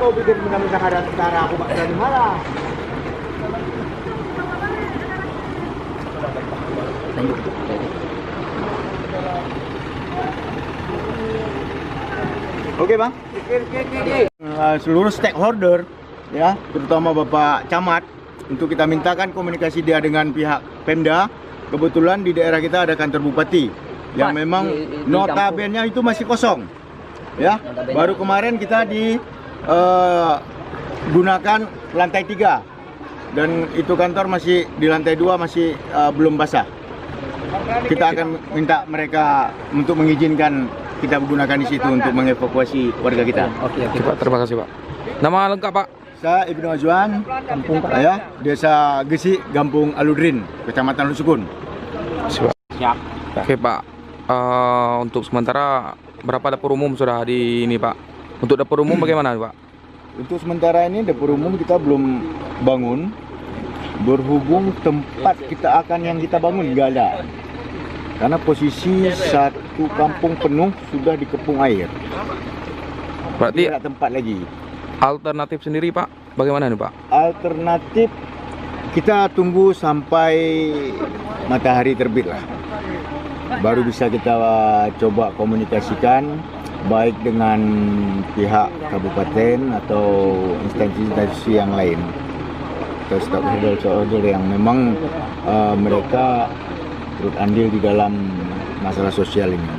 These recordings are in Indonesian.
kau pikir mentang-mentang ada tentara aku bakal berani marah? Oke bang. Seluruh stakeholder ya, terutama Bapak Camat, untuk kita mintakan komunikasi dia dengan pihak Pemda. Kebetulan di daerah kita ada kantor bupati yang memang notabene itu masih kosong. Ya, baru kemarin kita gunakan lantai 3 dan itu kantor masih di lantai 2 masih belum basah. Kita akan minta mereka untuk mengizinkan kita menggunakan di situ untuk mengevakuasi warga kita. Oke, Pak. Terima kasih, Pak. Nama lengkap, Pak? Saya Ibnu Azwan, Kampung ya, Desa Gesi, Gampung Aludrin, Kecamatan Lusukun. Siap. Oke, Pak. Untuk sementara berapa dapur umum sudah di ini, Pak? Untuk dapur umum bagaimana, Pak? Untuk sementara ini dapur umum kita belum bangun. Berhubung tempat kita yang kita bangun nggak ada. Karena posisi satu kampung penuh sudah dikepung air. Berarti tidak ada tempat lagi. Alternatif sendiri, Pak, bagaimana nih, Pak? Alternatif kita tunggu sampai matahari terbit lah. Baru bisa kita coba komunikasikan baik dengan pihak kabupaten atau instansi-instansi yang lain. Atau stakeholder yang memang mereka turut andil di dalam masalah sosial ini.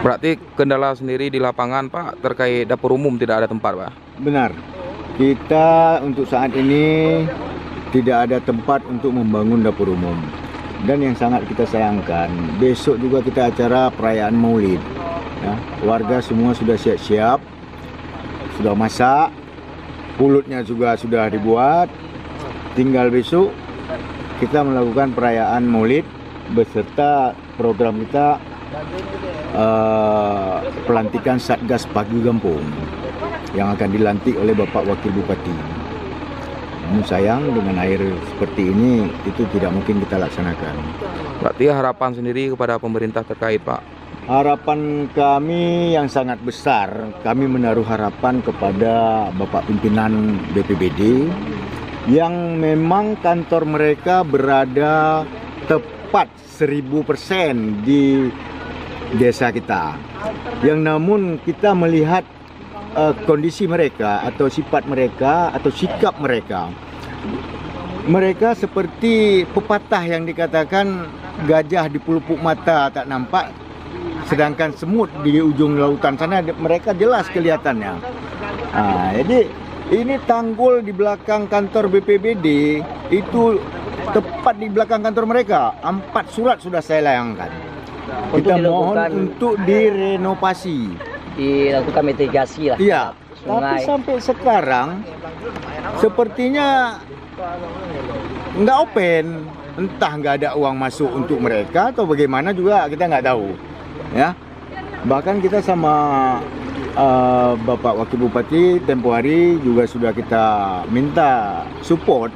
Berarti kendala sendiri di lapangan, Pak, terkait dapur umum tidak ada tempat, Pak? Benar. Kita untuk saat ini tidak ada tempat untuk membangun dapur umum. Dan yang sangat kita sayangkan, besok juga kita acara perayaan Maulid. Ya, warga semua sudah siap-siap, sudah masak, pulutnya juga sudah dibuat. Tinggal besok kita melakukan perayaan Maulid beserta program kita pelantikan Satgas Pagi Gampung yang akan dilantik oleh Bapak Wakil Bupati. Namun sayang dengan air seperti ini itu tidak mungkin kita laksanakan. Berarti harapan sendiri kepada pemerintah terkait, Pak? Harapan kami yang sangat besar, kami menaruh harapan kepada Bapak Pimpinan BPBD yang memang kantor mereka berada tepat 1000% di desa kita. Yang namun kita melihat kondisi mereka atau sifat mereka atau sikap mereka. Mereka seperti pepatah yang dikatakan gajah di pelupuk mata tak nampak, sedangkan semut di ujung lautan sana mereka jelas kelihatannya. Jadi ini tanggul di belakang kantor BPBD itu tepat di belakang kantor mereka. 4 surat sudah saya layangkan. Kita mohon untuk direnovasi. Dilakukan mitigasi lah. Iya, tapi sampai sekarang sepertinya nggak open. Entah nggak ada uang masuk untuk mereka atau bagaimana juga kita nggak tahu. Ya, bahkan kita sama Bapak Wakil Bupati tempo hari juga sudah kita minta support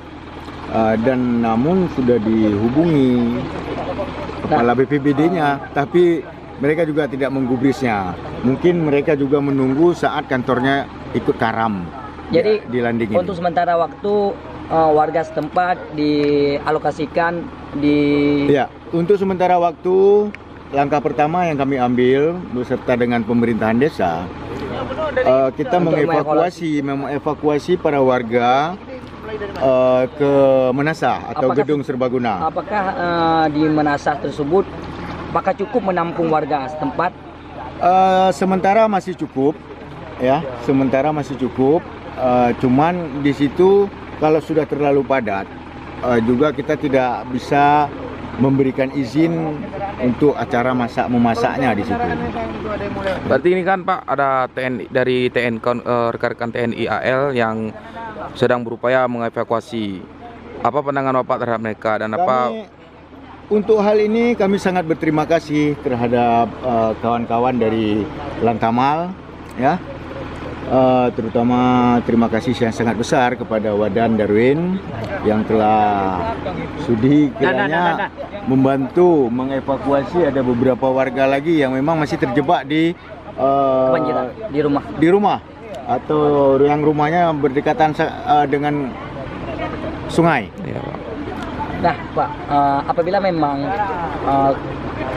dan namun sudah dihubungi kepala BPBD-nya, tapi mereka juga tidak menggubrisnya. Mungkin mereka juga menunggu saat kantornya ikut karam. Jadi dilandingin. Untuk sementara waktu warga setempat dialokasikan di. Ya, untuk sementara waktu langkah pertama yang kami ambil beserta dengan pemerintahan desa, kita mengevakuasi para warga ke Menasah atau Gedung Serbaguna. Apakah di Menasah tersebut apakah cukup menampung warga setempat? Sementara masih cukup, ya. Sementara masih cukup. Cuman di situ kalau sudah terlalu padat, juga kita tidak bisa memberikan izin untuk acara memasaknya di situ. Berarti ini kan, Pak, ada TNI dari rekan-rekan TNI AL yang sedang berupaya mengevakuasi. Apa pandangan Bapak terhadap mereka dan Untuk hal ini kami sangat berterima kasih terhadap kawan-kawan dari Lantamal, ya, terutama terima kasih yang sangat besar kepada Wadan Darwin yang telah sudi kiranya membantu mengevakuasi. Ada beberapa warga lagi yang memang masih terjebak di rumah. atau yang rumahnya berdekatan dengan sungai. Iya, Pak. Nah, Pak, apabila memang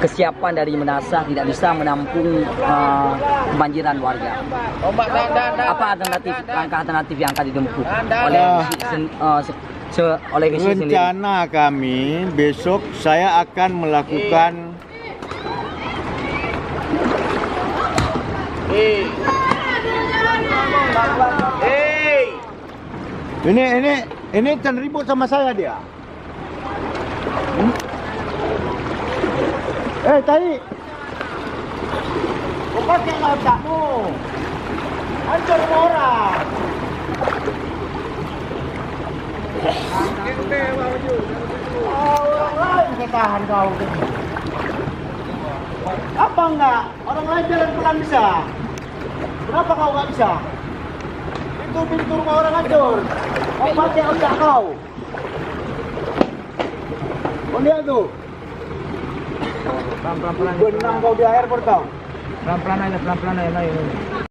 kesiapan dari Menasah tidak bisa menampung kebanjiran warga, apa langkah alternatif yang akan ditempuh oleh oleh Resi sendiri? Rencana kami besok saya akan melakukan ini can ribut sama saya dia. Tai. Kau pakai otakmu. Hancur semua orang. Orang lain saya tahan kau. Apa enggak? Orang lain jalan pelan bisa. Kenapa kau enggak bisa? Pintu rumah orang hancur. Kau pakai otak kau. Kau lihat tuh. Pelan-pelan Benang kau di airport kau. pelan-pelan aja.